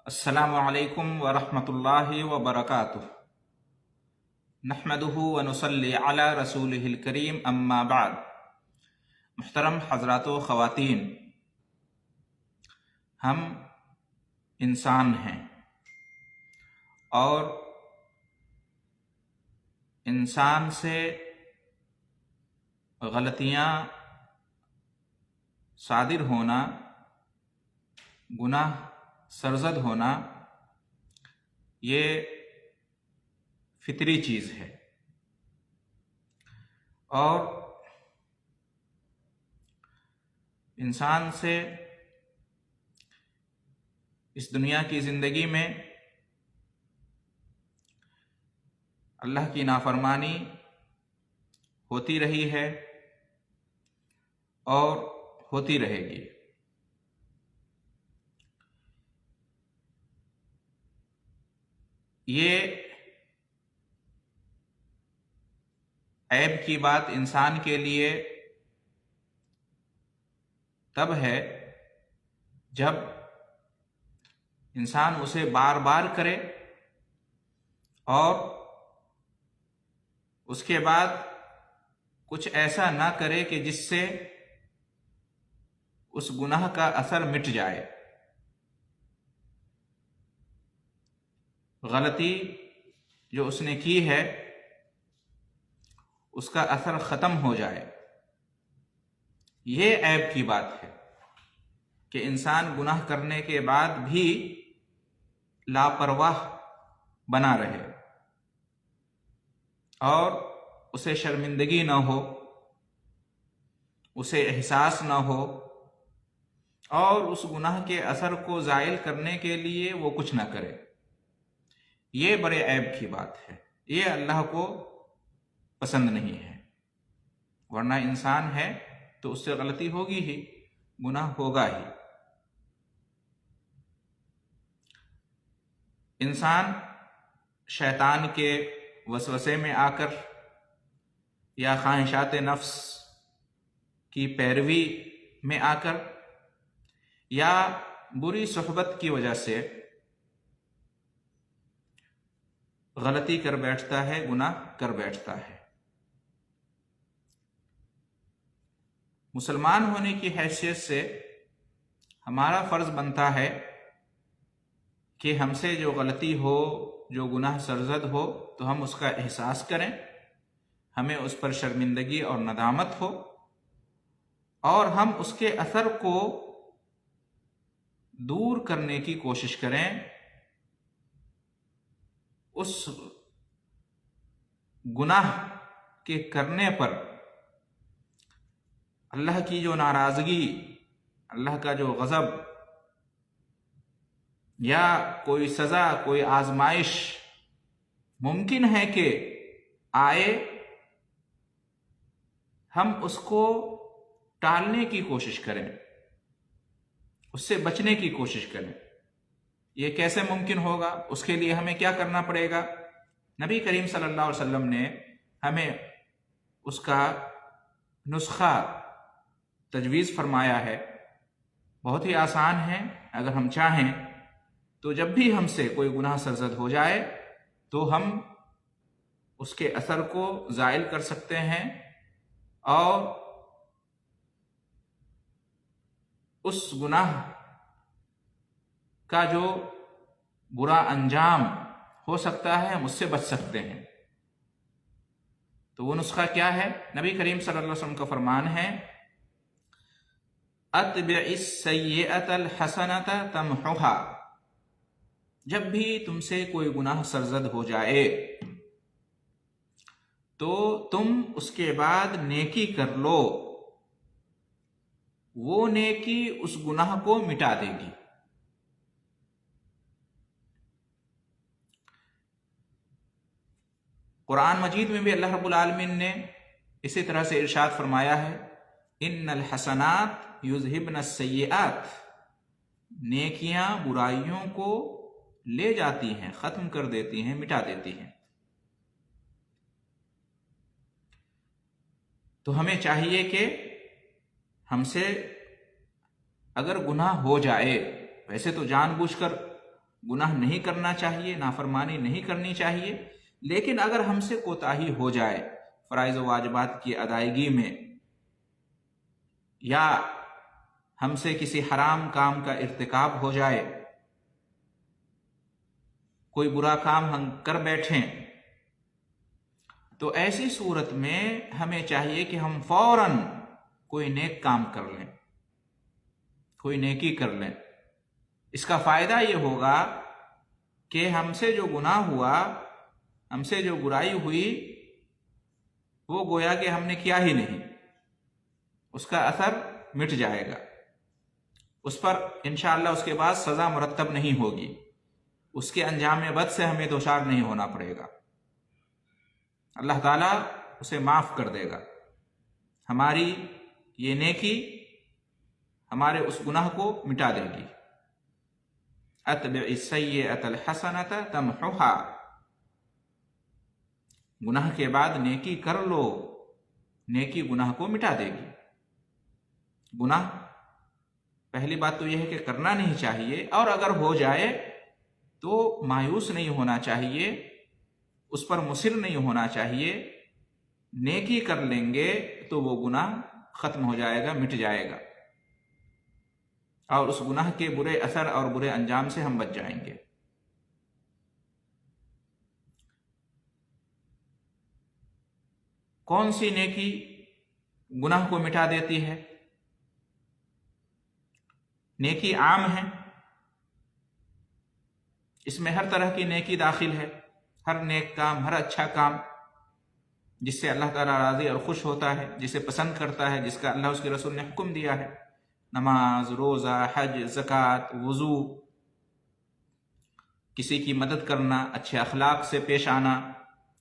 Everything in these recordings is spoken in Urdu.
السلام علیکم ورحمۃ اللہ وبرکاتہ۔ نحمدہ ونصلی علی رسولہ الکریم، اما بعد۔ محترم حضرات و خواتین، ہم انسان ہیں اور انسان سے غلطیاں صادر ہونا، گناہ سرزد ہونا، یہ فطری چیز ہے۔ اور انسان سے اس دنیا کی زندگی میں اللہ کی نافرمانی ہوتی رہی ہے اور ہوتی رہے گی۔ یہ عیب کی بات انسان کے لیے تب ہے جب انسان اسے بار بار کرے اور اس کے بعد کچھ ایسا نہ کرے کہ جس سے اس گناہ کا اثر مٹ جائے، غلطی جو اس نے کی ہے اس کا اثر ختم ہو جائے۔ یہ عیب کی بات ہے کہ انسان گناہ کرنے کے بعد بھی لاپرواہ بنا رہے اور اسے شرمندگی نہ ہو، اسے احساس نہ ہو، اور اس گناہ کے اثر کو زائل کرنے کے لیے وہ کچھ نہ کرے۔ یہ بڑے عیب کی بات ہے، یہ اللہ کو پسند نہیں ہے۔ ورنہ انسان ہے تو اس سے غلطی ہوگی ہی، گناہ ہوگا ہی۔ انسان شیطان کے وسوسے میں آ کر یا خواہشات نفس کی پیروی میں آ کر یا بری صحبت کی وجہ سے غلطی کر بیٹھتا ہے، گناہ کر بیٹھتا ہے۔ مسلمان ہونے کی حیثیت سے ہمارا فرض بنتا ہے کہ ہم سے جو غلطی ہو، جو گناہ سرزد ہو، تو ہم اس کا احساس کریں، ہمیں اس پر شرمندگی اور ندامت ہو، اور ہم اس کے اثر کو دور کرنے کی کوشش کریں۔ اس گناہ کے کرنے پر اللہ کی جو ناراضگی، اللہ کا جو غضب یا کوئی سزا، کوئی آزمائش ممکن ہے کہ آئے، ہم اس کو ٹالنے کی کوشش کریں، اس سے بچنے کی کوشش کریں۔ یہ کیسے ممکن ہوگا؟ اس کے لیے ہمیں کیا کرنا پڑے گا؟ نبی کریم صلی اللہ علیہ وسلم نے ہمیں اس کا نسخہ تجویز فرمایا ہے۔ بہت ہی آسان ہے۔ اگر ہم چاہیں تو جب بھی ہم سے کوئی گناہ سرزد ہو جائے تو ہم اس کے اثر کو زائل کر سکتے ہیں اور اس گناہ کا جو برا انجام ہو سکتا ہے ہم اس سے بچ سکتے ہیں۔ تو وہ نسخہ کیا ہے؟ نبی کریم صلی اللہ علیہ وسلم کا فرمان ہے، اتبع السیئۃ الحسنۃ تمحها۔ جب بھی تم سے کوئی گناہ سرزد ہو جائے تو تم اس کے بعد نیکی کر لو، وہ نیکی اس گناہ کو مٹا دے گی۔ قرآن مجید میں بھی اللہ رب العالمین نے اسی طرح سے ارشاد فرمایا ہے، ان الحسنات یذہبن السیئات۔ نیکیاں برائیوں کو لے جاتی ہیں، ختم کر دیتی ہیں، مٹا دیتی ہیں۔ تو ہمیں چاہیے کہ ہم سے اگر گناہ ہو جائے، ویسے تو جان بوجھ کر گناہ نہیں کرنا چاہیے، نافرمانی نہیں کرنی چاہیے، لیکن اگر ہم سے کوتاہی ہو جائے فرائض و واجبات کی ادائیگی میں، یا ہم سے کسی حرام کام کا ارتکاب ہو جائے، کوئی برا کام ہم کر بیٹھیں، تو ایسی صورت میں ہمیں چاہیے کہ ہم فوراً کوئی نیک کام کر لیں، کوئی نیکی کر لیں۔ اس کا فائدہ یہ ہوگا کہ ہم سے جو گناہ ہوا، ہم سے جو برائی ہوئی، وہ گویا کہ ہم نے کیا ہی نہیں، اس کا اثر مٹ جائے گا، اس پر انشاءاللہ اس کے بعد سزا مرتب نہیں ہوگی، اس کے انجام بد سے ہمیں دوچار نہیں ہونا پڑے گا، اللہ تعالیٰ اسے معاف کر دے گا۔ ہماری یہ نیکی ہمارے اس گناہ کو مٹا دے گی۔ اتبع السیئۃ الحسنۃ تمحھھا، گناہ کے بعد نیکی کر لو، نیکی گناہ کو مٹا دے گی۔ گناہ پہلی بات تو یہ ہے کہ کرنا نہیں چاہیے، اور اگر ہو جائے تو مایوس نہیں ہونا چاہیے، اس پر مصر نہیں ہونا چاہیے، نیکی کر لیں گے تو وہ گناہ ختم ہو جائے گا، مٹ جائے گا، اور اس گناہ کے برے اثر اور برے انجام سے ہم بچ جائیں گے۔ کون سی نیکی گناہ کو مٹا دیتی ہے؟ نیکی عام ہے، اس میں ہر طرح کی نیکی داخل ہے، ہر نیک کام، ہر اچھا کام جس سے اللہ تعالیٰ راضی اور خوش ہوتا ہے، جسے پسند کرتا ہے، جس کا اللہ اس کے رسول نے حکم دیا ہے، نماز، روزہ، حج، زکوٰۃ، وضو، کسی کی مدد کرنا، اچھے اخلاق سے پیش آنا،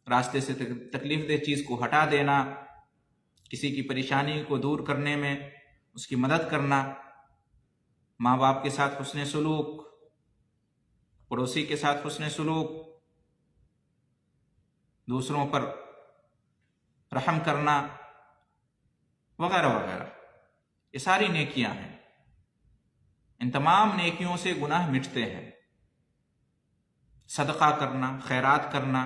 راستے سے تکلیف دہ چیز کو ہٹا دینا، کسی کی پریشانی کو دور کرنے میں اس کی مدد کرنا، ماں باپ کے ساتھ حسن سلوک، پڑوسی کے ساتھ حسن سلوک، دوسروں پر رحم کرنا، وغیرہ وغیرہ، یہ ساری نیکیاں ہیں۔ ان تمام نیکیوں سے گناہ مٹتے ہیں۔ صدقہ کرنا، خیرات کرنا،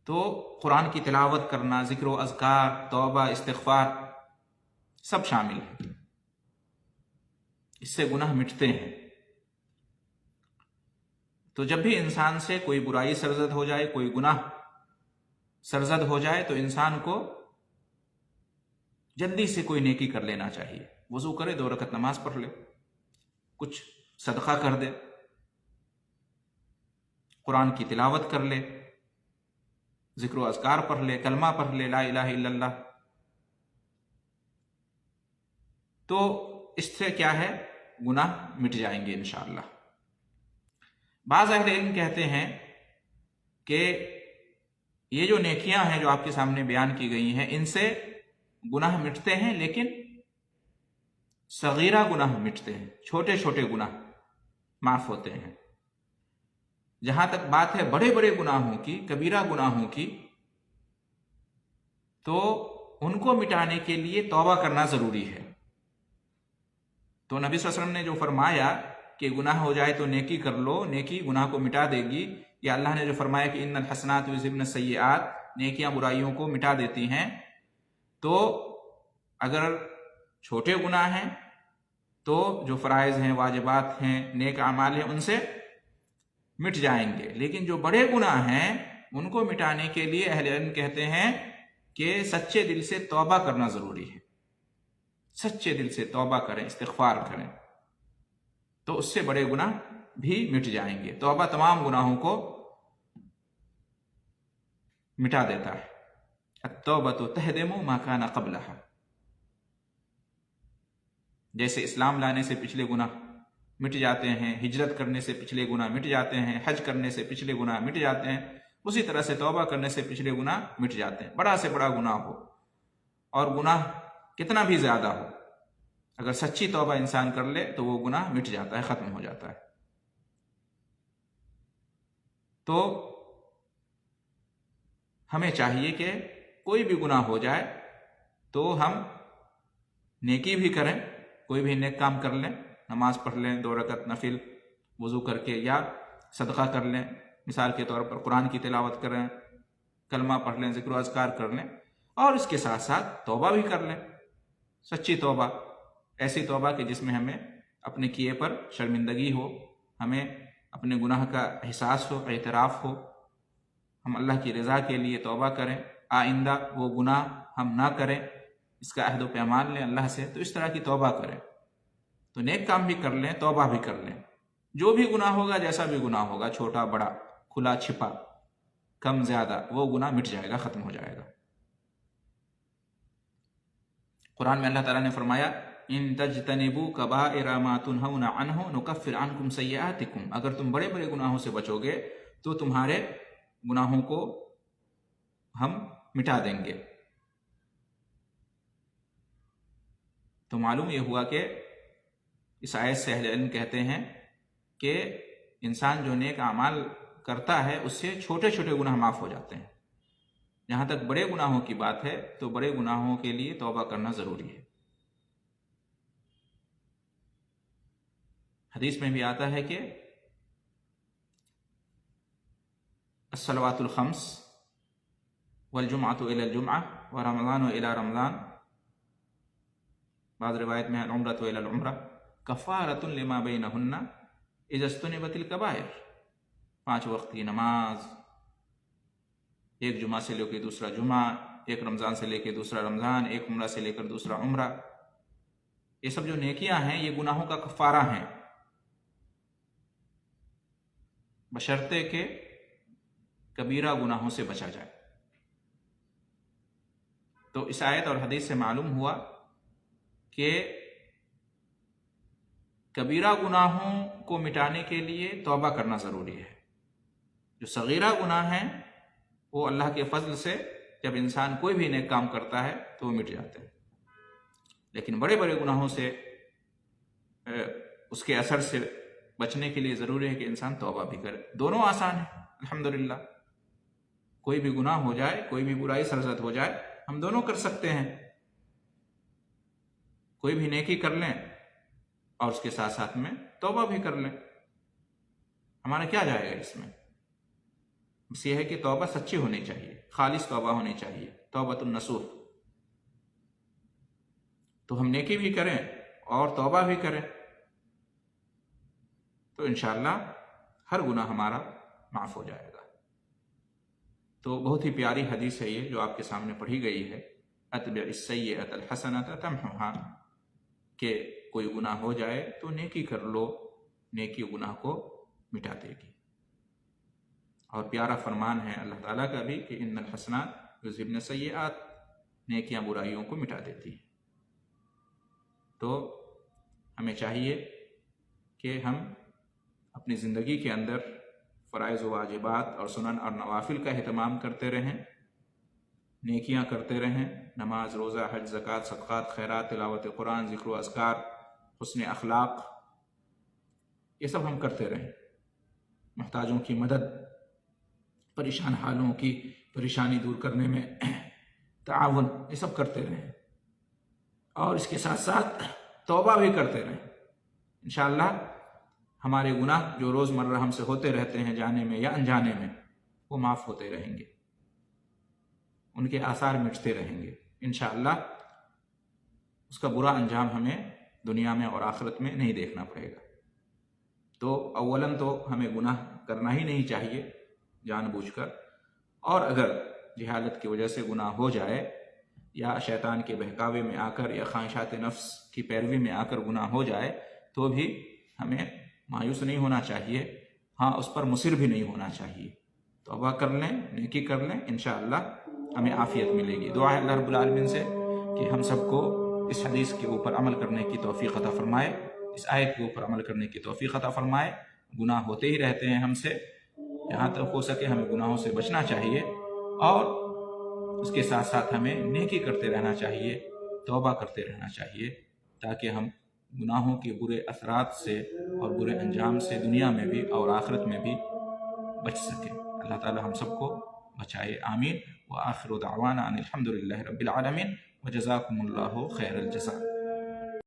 تو قرآن کی تلاوت کرنا، ذکر و اذکار، توبہ، استغفار، سب شامل ہے، اس سے گناہ مٹتے ہیں۔ تو جب بھی انسان سے کوئی برائی سرزد ہو جائے، کوئی گناہ سرزد ہو جائے، تو انسان کو جلدی سے کوئی نیکی کر لینا چاہیے، وضو کرے، 2 رکعت نماز پڑھ لے، کچھ صدقہ کر دے، قرآن کی تلاوت کر لے، ذکر و اذکار پڑھ لے، کلمہ پڑھ لے، لا الہ الا اللہ۔ تو اس سے کیا ہے، گناہ مٹ جائیں گے انشاءاللہ۔ بعض اہل علم کہتے ہیں کہ یہ جو نیکیاں ہیں جو آپ کے سامنے بیان کی گئی ہیں، ان سے گناہ مٹتے ہیں، لیکن صغیرہ گناہ مٹتے ہیں، چھوٹے چھوٹے گناہ معاف ہوتے ہیں۔ جہاں تک بات ہے بڑے بڑے گناہوں کی، کبیرہ گناہوں کی، تو ان کو مٹانے کے لیے توبہ کرنا ضروری ہے۔ تو نبی صلی اللہ علیہ وسلم نے جو فرمایا کہ گناہ ہو جائے تو نیکی کر لو، نیکی گناہ کو مٹا دے گی، یا اللہ نے جو فرمایا کہ ان الحسنات یذھبن السیئات، نیکیاں برائیوں کو مٹا دیتی ہیں، تو اگر چھوٹے گناہ ہیں تو جو فرائض ہیں، واجبات ہیں، نیک اعمال ہیں، ان سے مٹ جائیں گے، لیکن جو بڑے گناہ ہیں ان کو مٹانے کے لیے اہل علم کہتے ہیں کہ سچے دل سے توبہ کرنا ضروری ہے، سچے دل سے توبہ کریں، استغفار کریں، تو اس سے بڑے گناہ بھی مٹ جائیں گے۔ توبہ تمام گناہوں کو مٹا دیتا ہے۔ التوبۃ تہدم ما کان قبلھا، جیسے اسلام لانے سے پچھلے گناہ مٹ جاتے ہیں، ہجرت کرنے سے پچھلے گناہ مٹ جاتے ہیں، حج کرنے سے پچھلے گناہ مٹ جاتے ہیں، اسی طرح سے توبہ کرنے سے پچھلے گناہ مٹ جاتے ہیں، بڑا سے بڑا گناہ ہو، اور گناہ کتنا بھی زیادہ ہو، اگر سچی توبہ انسان کر لے تو وہ گناہ مٹ جاتا ہے، ختم ہو جاتا ہے۔ تو ہمیں چاہیے کہ کوئی بھی گناہ ہو جائے تو ہم نیکی بھی کریں، کوئی بھی نیک کام کر لیں، نماز پڑھ لیں 2 رکعت نفل وضو کر کے، یا صدقہ کر لیں، مثال کے طور پر قرآن کی تلاوت کریں، کلمہ پڑھ لیں، ذکر و اذکار کر لیں، اور اس کے ساتھ ساتھ توبہ بھی کر لیں، سچی توبہ، ایسی توبہ کہ جس میں ہمیں اپنے کیے پر شرمندگی ہو، ہمیں اپنے گناہ کا احساس ہو، اعتراف ہو، ہم اللہ کی رضا کے لیے توبہ کریں، آئندہ وہ گناہ ہم نہ کریں، اس کا عہد و پیمان لیں اللہ سے، تو اس طرح کی توبہ کریں۔ تو نیک کام بھی کر لیں، توبہ بھی کر لیں، جو بھی گناہ ہوگا، جیسا بھی گناہ ہوگا، چھوٹا بڑا، کھلا چھپا، کم زیادہ، وہ گناہ مٹ جائے گا، ختم ہو جائے گا۔ قرآن میں اللہ تعالیٰ نے فرمایا ان تجتنبوا کبائر ما تنہون عنہ نکفر عنکم سیئاتکم، اگر تم بڑے بڑے گناہوں سے بچو گے تو تمہارے گناہوں کو ہم مٹا دیں گے۔ تو معلوم یہ ہوا کہ اس آیت سے اہل علم کہتے ہیں کہ انسان جو نیک اعمال کرتا ہے اس سے چھوٹے چھوٹے گناہ معاف ہو جاتے ہیں۔ جہاں تک بڑے گناہوں کی بات ہے تو بڑے گناہوں کے لیے توبہ کرنا ضروری ہے۔ حدیث میں بھی آتا ہے کہ الصلوات الخمس والجمعۃ الی الجمعہ ورمضان الی رمضان، بعض روایت میں العمرۃ الی العمرہ کفارۃ لما بینہن اذا اجتنبت الکبائر، 5 وقت کی نماز، ایک جمعہ سے لے کے دوسرا جمعہ، ایک رمضان سے لے کے دوسرا رمضان، ایک عمرہ سے لے کر دوسرا عمرہ، یہ سب جو نیکیاں ہیں یہ گناہوں کا کفارہ ہیں، بشرطے کہ کبیرہ گناہوں سے بچا جائے۔ تو اس آیت اور حدیث سے معلوم ہوا کہ کبیرہ گناہوں کو مٹانے کے لیے توبہ کرنا ضروری ہے۔ جو صغیرہ گناہ ہیں وہ اللہ کے فضل سے جب انسان کوئی بھی نیک کام کرتا ہے تو وہ مٹ جاتے ہیں، لیکن بڑے بڑے گناہوں سے اس کے اثر سے بچنے کے لیے ضروری ہے کہ انسان توبہ بھی کرے۔ دونوں آسان ہیں الحمدللہ، کوئی بھی گناہ ہو جائے، کوئی بھی برائی سرزد ہو جائے، ہم دونوں کر سکتے ہیں۔ کوئی بھی نیکی کر لیں اور اس کے ساتھ ساتھ میں توبہ بھی کر لیں، ہمارا کیا جائے گا اس میں؟ بس یہ ہے کہ توبہ سچی ہونی چاہیے، خالص توبہ ہونی چاہیے، توبۃ النصوح۔ تو ہم نیکی بھی کریں اور توبہ بھی کریں تو انشاءاللہ ہر گناہ ہمارا معاف ہو جائے گا۔ تو بہت ہی پیاری حدیث ہے یہ جو آپ کے سامنے پڑھی گئی ہے، اتبع السیئۃ الحسنۃ تمحھھا، کہ کوئی گناہ ہو جائے تو نیکی کر لو، نیکی گناہ کو مٹا دے گی۔ اور پیارا فرمان ہے اللہ تعالیٰ کا بھی کہ ان الحسنات یذھبن السیئات، نیکیاں برائیوں کو مٹا دیتی ہیں۔ تو ہمیں چاہیے کہ ہم اپنی زندگی کے اندر فرائض و واجبات اور سنن اور نوافل کا اہتمام کرتے رہیں، نیکیاں کرتے رہیں، نماز، روزہ، حج، زکوٰۃ، صدقات، خیرات، تلاوت قرآن، ذکر و اذکار، حسن اخلاق، یہ سب ہم کرتے رہیں، محتاجوں کی مدد، پریشان حالوں کی پریشانی دور کرنے میں تعاون، یہ سب کرتے رہیں، اور اس کے ساتھ ساتھ توبہ بھی کرتے رہیں۔ انشاءاللہ ہمارے گناہ جو روز مرہ ہم سے ہوتے رہتے ہیں جانے میں یا انجانے میں، وہ معاف ہوتے رہیں گے، ان کے آثار مٹتے رہیں گے انشاءاللہ۔ اس کا برا انجام ہمیں دنیا میں اور آخرت میں نہیں دیکھنا پڑے گا۔ تو اولاً تو ہمیں گناہ کرنا ہی نہیں چاہیے جان بوجھ کر، اور اگر جہالت کی وجہ سے گناہ ہو جائے یا شیطان کے بہکاوے میں آ کر یا خواہشات نفس کی پیروی میں آ کر گناہ ہو جائے تو بھی ہمیں مایوس نہیں ہونا چاہیے، ہاں اس پر مصر بھی نہیں ہونا چاہیے، توبہ کر لیں، نیکی کر لیں، انشاءاللہ ہمیں عافیت ملے گی۔ دعا ہے اللہ رب العالمین سے کہ ہم سب کو اس حدیث کے اوپر عمل کرنے کی توفیق عطا فرمائے، اس آیت کے اوپر عمل کرنے کی توفیق عطا فرمائے۔ گناہ ہوتے ہی رہتے ہیں ہم سے، جہاں تک ہو سکے ہمیں گناہوں سے بچنا چاہیے، اور اس کے ساتھ ساتھ ہمیں نیکی کرتے رہنا چاہیے، توبہ کرتے رہنا چاہیے، تاکہ ہم گناہوں کے برے اثرات سے اور برے انجام سے دنیا میں بھی اور آخرت میں بھی بچ سکیں۔ اللہ تعالی ہم سب کو بچائے، آمین۔ وآخر دعوانا ان الحمد للہ رب العالمین، وجزاکم اللہ خیر الجزاء۔